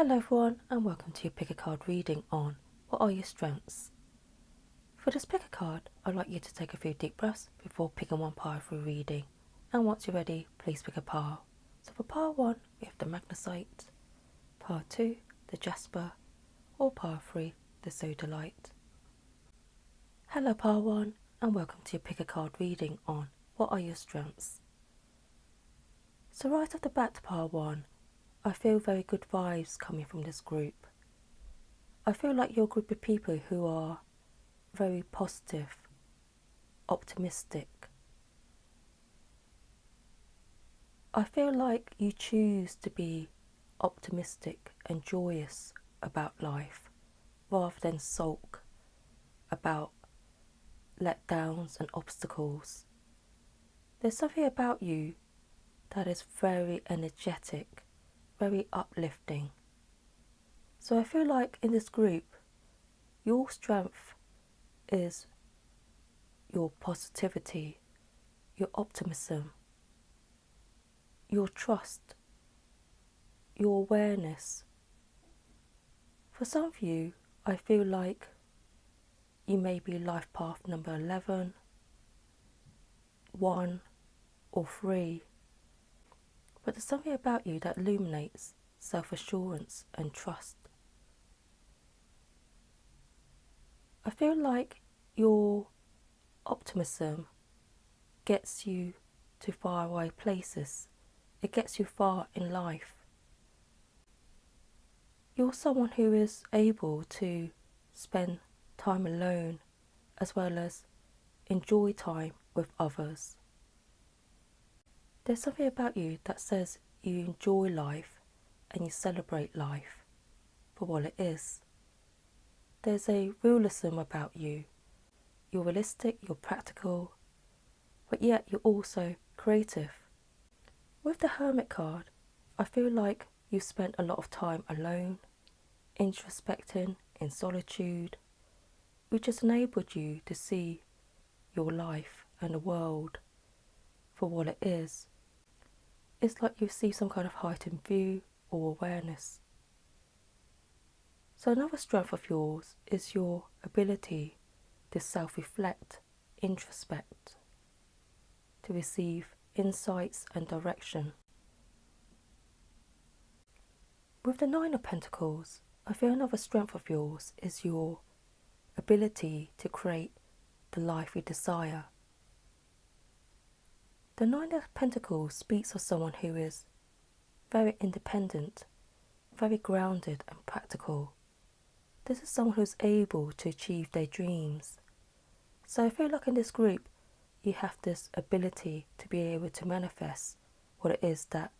Hello everyone and welcome to your pick a card reading on what are your strengths. For this pick a card, I'd like you to take a few deep breaths before picking one pile for a reading, and once you're ready, please pick a pile. So for pile 1 we have the Magnesite, pile 2 the Jasper, or pile 3 the Sodalite. Hello pile 1 and welcome to your pick a card reading on what are your strengths. So right off the bat to pile 1, I feel very good vibes coming from this group. I feel like you're a group of people who are very positive, optimistic. I feel like you choose to be optimistic and joyous about life rather than sulk about letdowns and obstacles. There's something about you that is very energetic, very uplifting. So I feel like in this group, your strength is your positivity, your optimism, your trust, your awareness. For some of you, I feel like you may be life path number 11, 1 or 3, but there's something about you that illuminates self-assurance and trust. I feel like your optimism gets you to faraway places. It gets you far in life. You're someone who is able to spend time alone as well as enjoy time with others. There's something about you that says you enjoy life and you celebrate life for what it is. There's a realism about you. You're realistic, you're practical, but yet you're also creative. With the Hermit card, I feel like you've spent a lot of time alone, introspecting, in solitude, which has enabled you to see your life and the world for what it is. It's like you see some kind of heightened view or awareness. So another strength of yours is your ability to self-reflect, introspect, to receive insights and direction. With the Nine of Pentacles, I feel another strength of yours is your ability to create the life you desire. The Nine of Pentacles speaks of someone who is very independent, very grounded and practical. This is someone who's able to achieve their dreams. So I feel like in this group, you have this ability to be able to manifest what it is that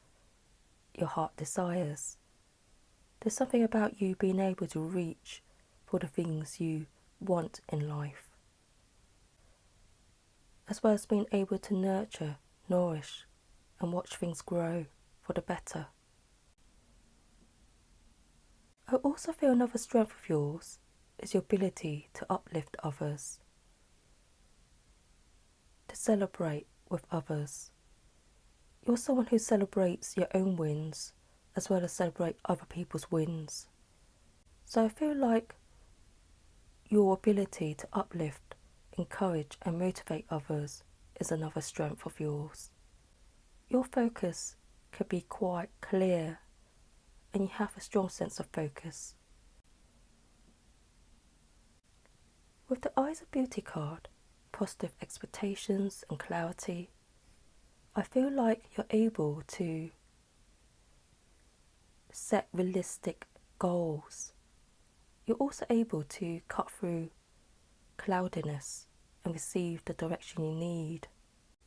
your heart desires. There's something about you being able to reach for the things you want in life, as well as being able to nurture, nourish, and watch things grow for the better. I also feel another strength of yours is your ability to uplift others, to celebrate with others. You're someone who celebrates your own wins as well as celebrate other people's wins. So I feel like your ability to uplift, encourage and motivate others is another strength of yours. Your focus can be quite clear and you have a strong sense of focus. With the Eyes of Beauty card, positive expectations and clarity, I feel like you're able to set realistic goals. You're also able to cut through cloudiness and receive the direction you need,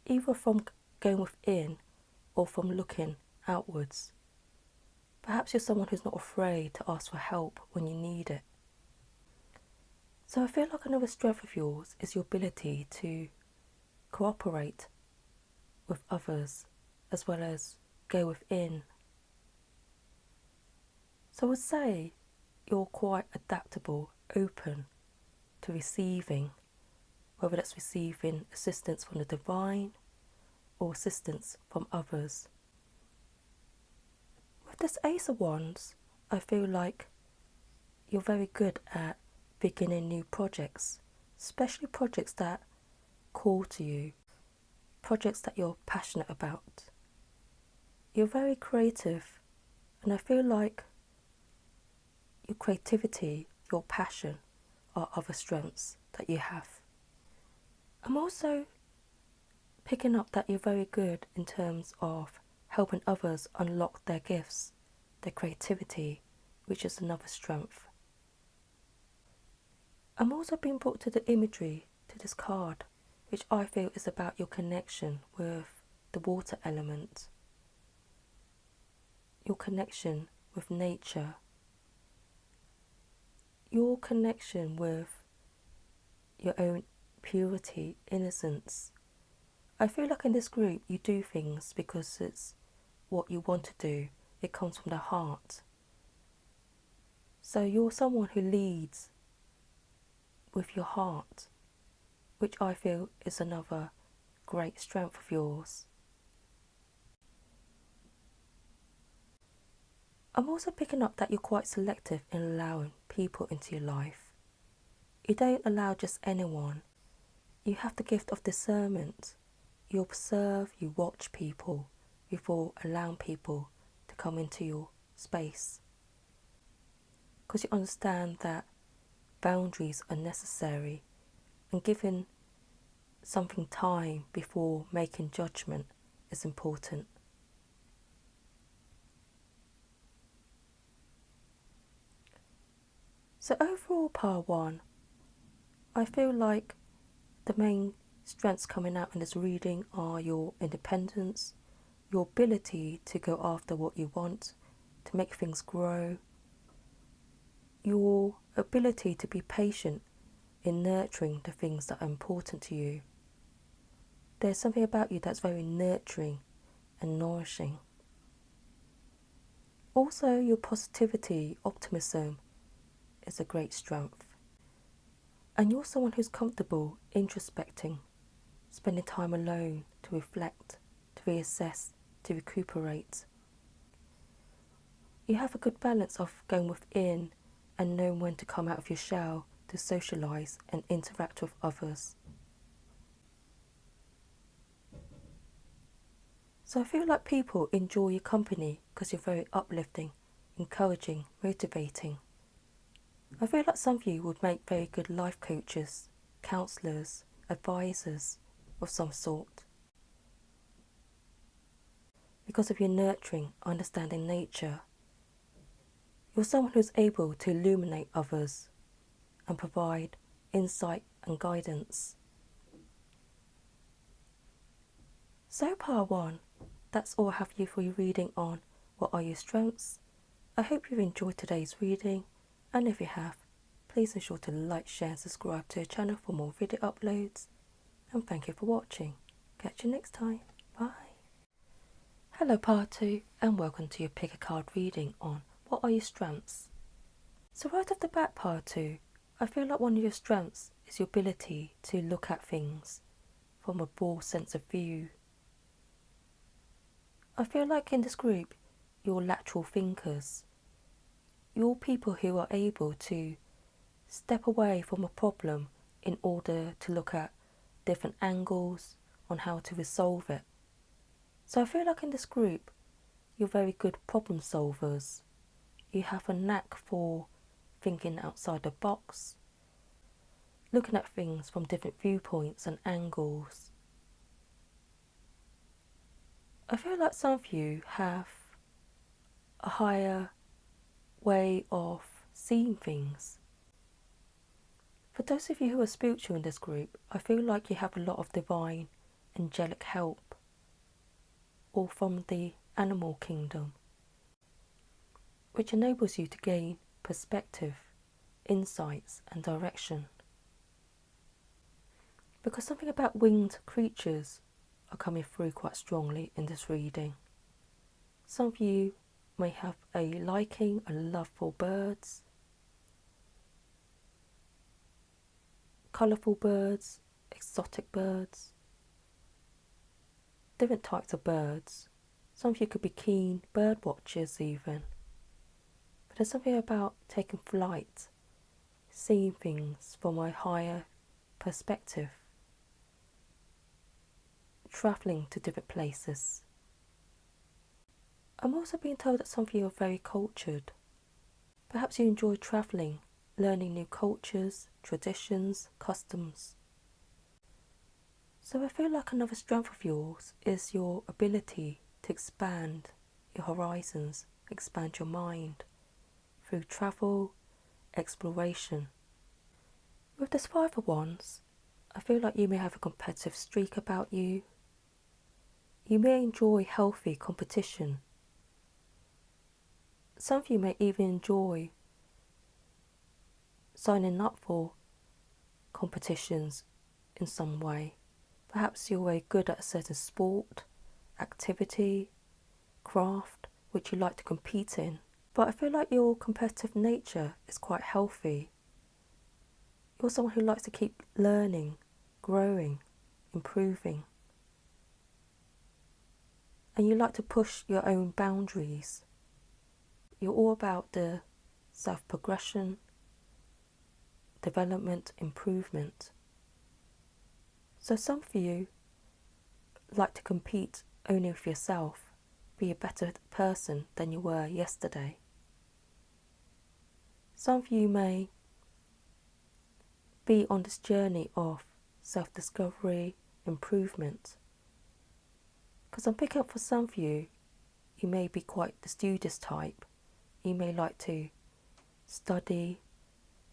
either from going within or from looking outwards. Perhaps you're someone who's not afraid to ask for help when you need it. So I feel like another strength of yours is your ability to cooperate with others as well as go within. So I would say you're quite adaptable, open to receiving, whether that's receiving assistance from the divine or assistance from others. With this Ace of Wands, I feel like you're very good at beginning new projects, especially projects that call to you, projects that you're passionate about. You're very creative, and I feel like your creativity, your passion are other strengths that you have. I'm also picking up that you're very good in terms of helping others unlock their gifts, their creativity, which is another strength. I'm also being brought to the imagery to this card, which I feel is about your connection with the water element, your connection with nature, your connection with your own purity, innocence. I feel like in this group you do things because it's what you want to do. It comes from the heart. So you're someone who leads with your heart, which I feel is another great strength of yours. I'm also picking up that you're quite selective in allowing people into your life. You don't allow just anyone. You have the gift of discernment. You observe, you watch people before allowing people to come into your space. Because you understand that boundaries are necessary, and giving something time before making judgment is important. So overall, part 1, I feel like the main strengths coming out in this reading are your independence, your ability to go after what you want, to make things grow, your ability to be patient in nurturing the things that are important to you. There's something about you that's very nurturing and nourishing. Also, your positivity, optimism is a great strength. And you're someone who's comfortable introspecting, spending time alone to reflect, to reassess, to recuperate. You have a good balance of going within and knowing when to come out of your shell to socialise and interact with others. So I feel like people enjoy your company because you're very uplifting, encouraging, motivating. I feel like some of you would make very good life coaches, counsellors, advisors of some sort. Because of your nurturing, understanding nature, you're someone who's able to illuminate others and provide insight and guidance. So part 1, that's all I have for your reading on what are your strengths. I hope you've enjoyed today's reading, and if you have, please ensure to like, share and subscribe to the channel for more video uploads. And thank you for watching. Catch you next time. Bye. Hello part 2, and welcome to your pick a card reading on what are your strengths. So right off the bat, part 2, I feel like one of your strengths is your ability to look at things from a broad sense of view. I feel like in this group, you're lateral thinkers. You're people who are able to step away from a problem in order to look at different angles on how to resolve it. So I feel like in this group, you're very good problem solvers. You have a knack for thinking outside the box, looking at things from different viewpoints and angles. I feel like some of you have a higher way of seeing things. For those of you who are spiritual in this group, I feel like you have a lot of divine, angelic help, or from the animal kingdom, which enables you to gain perspective, insights and direction. Because something about winged creatures are coming through quite strongly in this reading. Some of you may have a liking, a love for birds, colourful birds, exotic birds, different types of birds. Some of you could be keen bird watchers even. But there's something about taking flight, seeing things from a higher perspective, travelling to different places. I'm also being told that some of you are very cultured. Perhaps you enjoy travelling, learning new cultures, traditions, customs. So I feel like another strength of yours is your ability to expand your horizons, expand your mind through travel, exploration. With this Five of Wands, I feel like you may have a competitive streak about you. You may enjoy healthy competition. Some of you may even enjoy signing up for competitions in some way. Perhaps you're very good at a certain sport, activity, craft, which you like to compete in. But I feel like your competitive nature is quite healthy. You're someone who likes to keep learning, growing, improving. And you like to push your own boundaries. You're all about the self-progression, development, improvement. So some of you like to compete only with yourself, be a better person than you were yesterday. Some of you may be on this journey of self-discovery, improvement. Because I'm picking up for some of you, you may be quite the studious type. You may like to study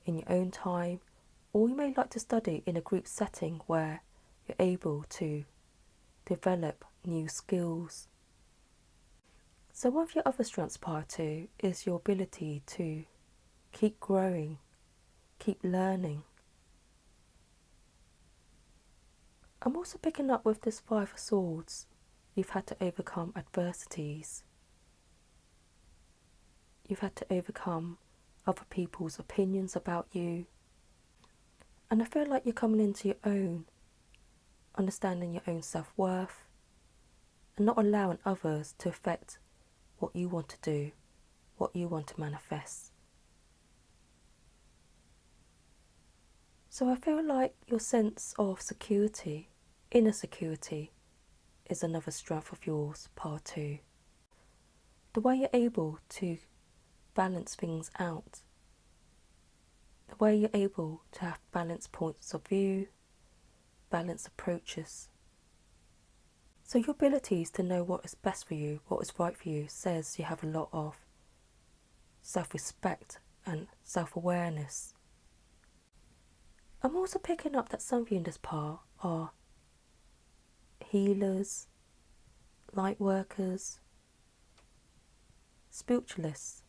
in your own time, or you may like to study in a group setting where you're able to develop new skills. So one of your other strengths, part two, is your ability to keep growing, keep learning. I'm also picking up with this Five of Swords. You've had to overcome adversities. You've had to overcome other people's opinions about you. And I feel like you're coming into your own, understanding your own self-worth, and not allowing others to affect what you want to do, what you want to manifest. So I feel like your sense of security, inner security, is another strength of yours, part two. The way you're able to balance things out, the way you're able to have balanced points of view, balanced approaches. So your abilities to know what is best for you, what is right for you, says you have a lot of self-respect and self-awareness. I'm also picking up that some of you in this part are healers, light workers, spiritualists.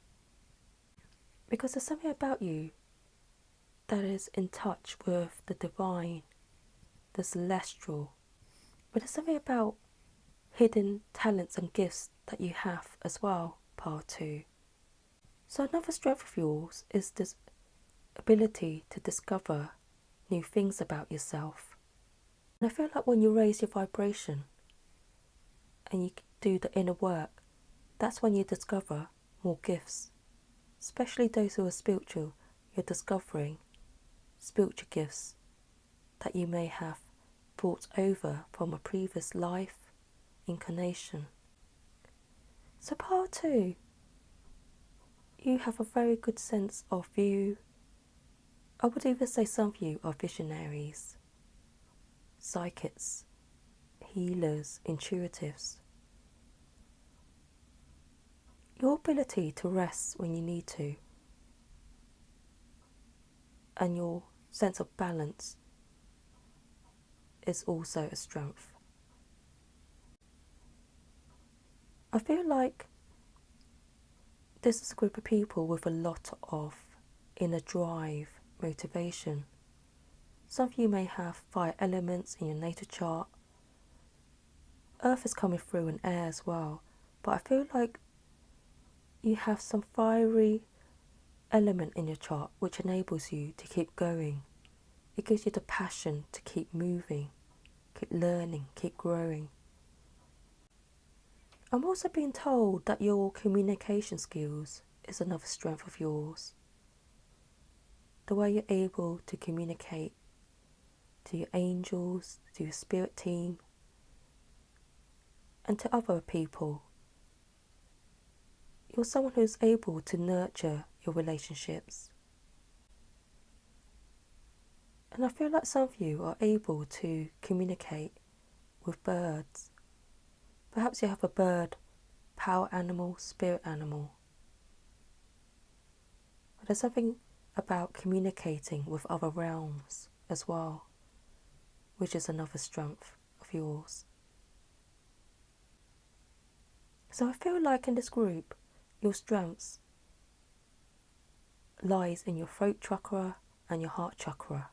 Because there's something about you that is in touch with the divine, the celestial. But there's something about hidden talents and gifts that you have as well, part two. So another strength of yours is this ability to discover new things about yourself. And I feel like when you raise your vibration and you do the inner work, that's when you discover more gifts. Especially those who are spiritual, you're discovering spiritual gifts that you may have brought over from a previous life, incarnation. So part two, you have a very good sense of view. I would even say some of you are visionaries, psychics, healers, intuitives. Your ability to rest when you need to, and your sense of balance, is also a strength. I feel like this is a group of people with a lot of inner drive, motivation. Some of you may have fire elements in your natal chart. Earth is coming through and air as well, but I feel like you have some fiery element in your chart which enables you to keep going. It gives you the passion to keep moving, keep learning, keep growing. I'm also being told that your communication skills is another strength of yours. The way you're able to communicate to your angels, to your spirit team, and to other people. You're someone who's able to nurture your relationships. And I feel like some of you are able to communicate with birds. Perhaps you have a bird, power animal, spirit animal. But there's something about communicating with other realms as well, which is another strength of yours. So I feel like in this group, your strengths lies in your throat chakra and your heart chakra.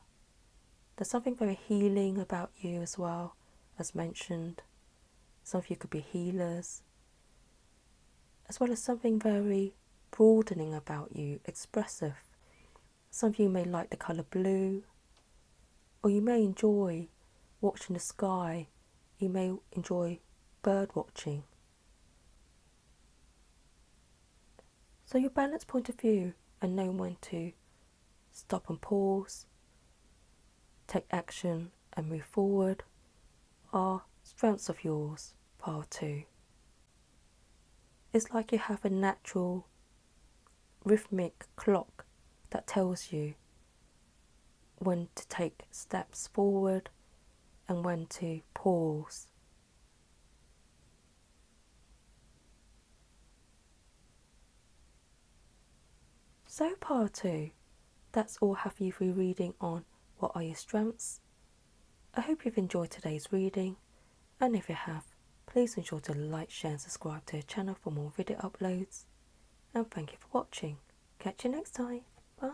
There's something very healing about you as well, as mentioned. Some of you could be healers, as well as something very broadening about you, expressive. Some of you may like the colour blue, or you may enjoy watching the sky. You may enjoy bird watching. So your balanced point of view and knowing when to stop and pause, take action and move forward are strengths of yours, part 2. It's like you have a natural rhythmic clock that tells you when to take steps forward and when to pause. So part 2, that's all I have for you for your reading on what are your strengths. I hope you've enjoyed today's reading, and if you have, please ensure to like, share and subscribe to the channel for more video uploads. And thank you for watching. Catch you next time. Bye.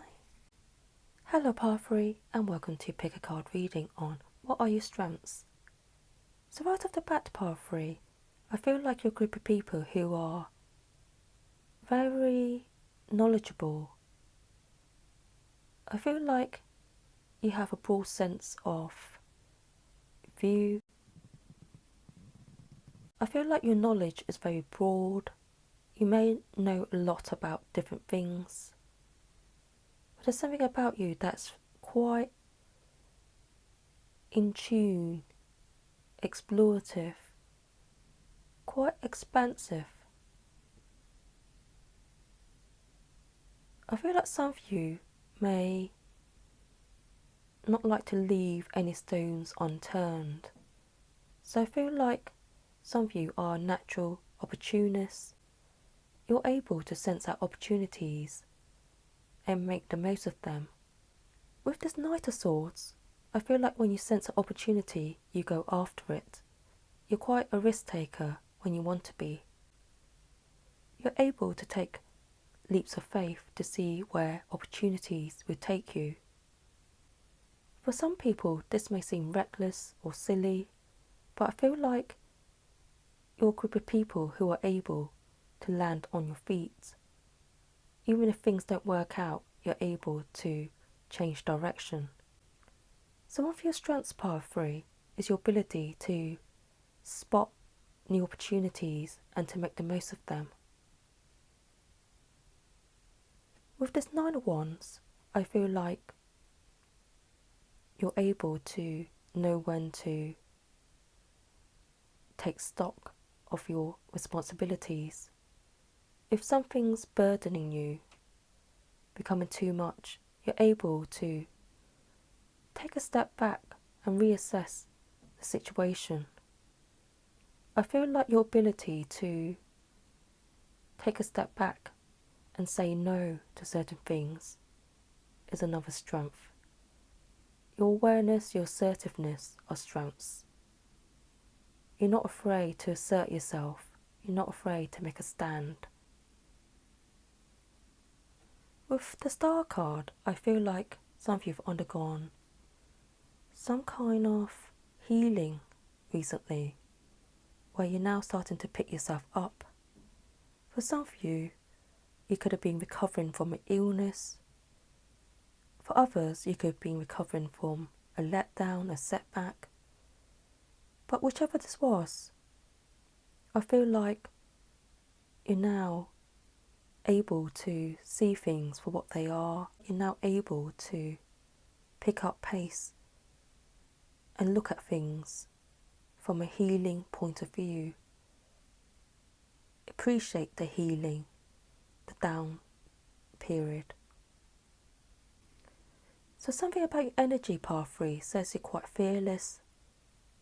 Hello Part 3 and welcome to Pick a Card reading on what are your strengths. So right off the bat, Part 3, I feel like you're a group of people who are very knowledgeable. I feel like you have a broad sense of view. I feel like your knowledge is very broad. You may know a lot about different things, but there's something about you that's quite in tune, explorative, quite expansive. I feel like some of you may not like to leave any stones unturned. So I feel like some of you are natural opportunists. You're able to sense out opportunities and make the most of them. With this Knight of Swords, I feel like when you sense an opportunity, you go after it. You're quite a risk taker when you want to be. You're able to take leaps of faith to see where opportunities will take you. For some people, this may seem reckless or silly, but I feel like you're a group of people who are able to land on your feet. Even if things don't work out, you're able to change direction. Some of your strengths, Part 3, is your ability to spot new opportunities and to make the most of them. With this 9 of Wands, I feel like you're able to know when to take stock of your responsibilities. If something's burdening you, becoming too much, you're able to take a step back and reassess the situation. I feel like your ability to take a step back and say no to certain things is another strength. Your awareness, your assertiveness are strengths. You're not afraid to assert yourself. You're not afraid to make a stand. With the Star card, I feel like some of you have undergone some kind of healing recently, where you're now starting to pick yourself up. For some of you, you could have been recovering from an illness. For others, you could have been recovering from a letdown, a setback. But whichever this was, I feel like you're now able to see things for what they are. You're now able to pick up pace and look at things from a healing point of view. Appreciate the healing, the down period. So something about your energy, Path 3, says you're quite fearless,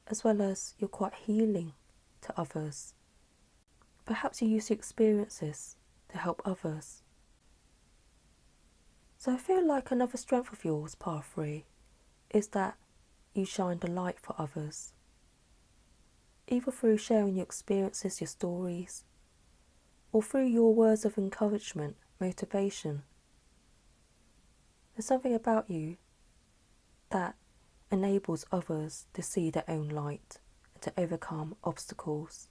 as well as you're quite healing to others. Perhaps you use your experiences to help others. So I feel like another strength of yours, Path 3, is that you shine the light for others. Either through sharing your experiences, your stories, or through your words of encouragement, motivation. There's something about you that enables others to see their own light and to overcome obstacles.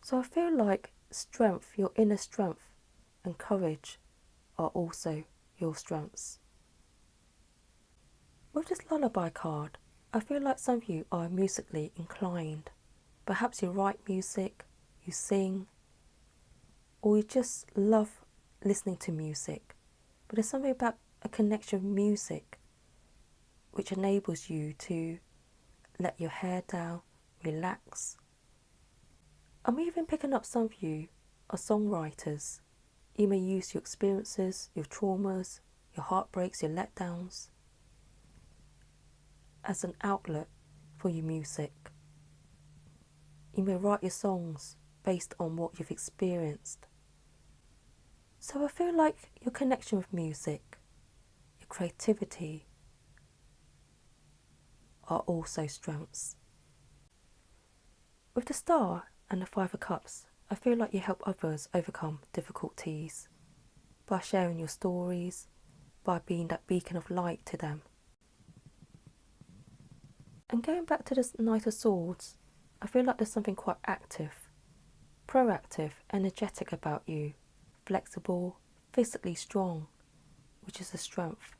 So I feel like strength, your inner strength and courage are also your strengths. With this lullaby card, I feel like some of you are musically inclined. Perhaps you write music, you sing, or you just love listening to music. But there's something about a connection with music which enables you to let your hair down, relax. I'm even picking up some of you are songwriters. You may use your experiences, your traumas, your heartbreaks, your letdowns as an outlet for your music. You may write your songs based on what you've experienced. So I feel like your connection with music, your creativity, are also strengths. With the Star and the Five of Cups, I feel like you help others overcome difficulties by sharing your stories, by being that beacon of light to them. And going back to the Knight of Swords, I feel like there's something quite active, proactive, energetic about you, flexible, physically strong, which is a strength.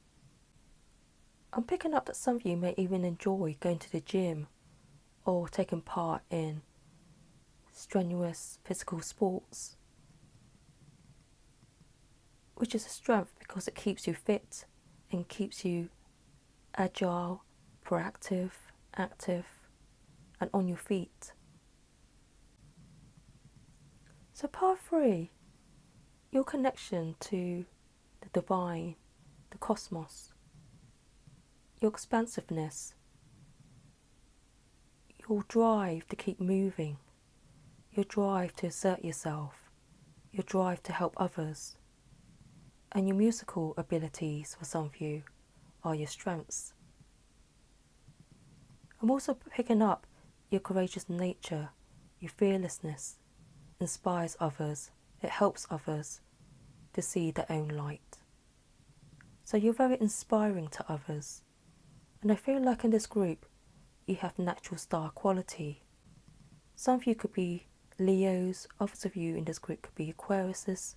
I'm picking up that some of you may even enjoy going to the gym or taking part in strenuous physical sports, which is a strength because it keeps you fit and keeps you agile, proactive, active, and on your feet. So Part 3, your connection to the divine, the cosmos, your expansiveness, your drive to keep moving, your drive to assert yourself, your drive to help others, and your musical abilities for some of you are your strengths. I'm also picking up your courageous nature, your fearlessness, inspires others, it helps others to see their own light. So you're very inspiring to others, and I feel like in this group you have natural star quality. Some of you could be Leos, others of you in this group could be Aquariuses,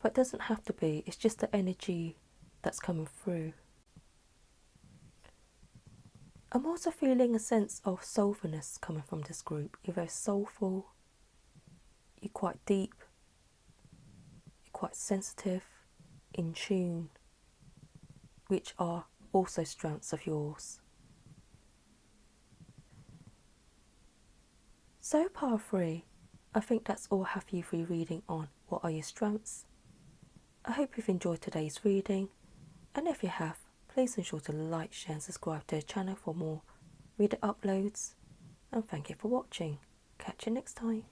but it doesn't have to be, it's just the energy that's coming through. I'm also feeling a sense of soulfulness coming from this group. You're very soulful, you're quite deep, you're quite sensitive, in tune, which are also strengths of yours. So Part 3, I think that's all I have for you for your reading on what are your strengths. I hope you've enjoyed today's reading, and if you have, please ensure to like, share and subscribe to the channel for more reader uploads, and thank you for watching. Catch you next time.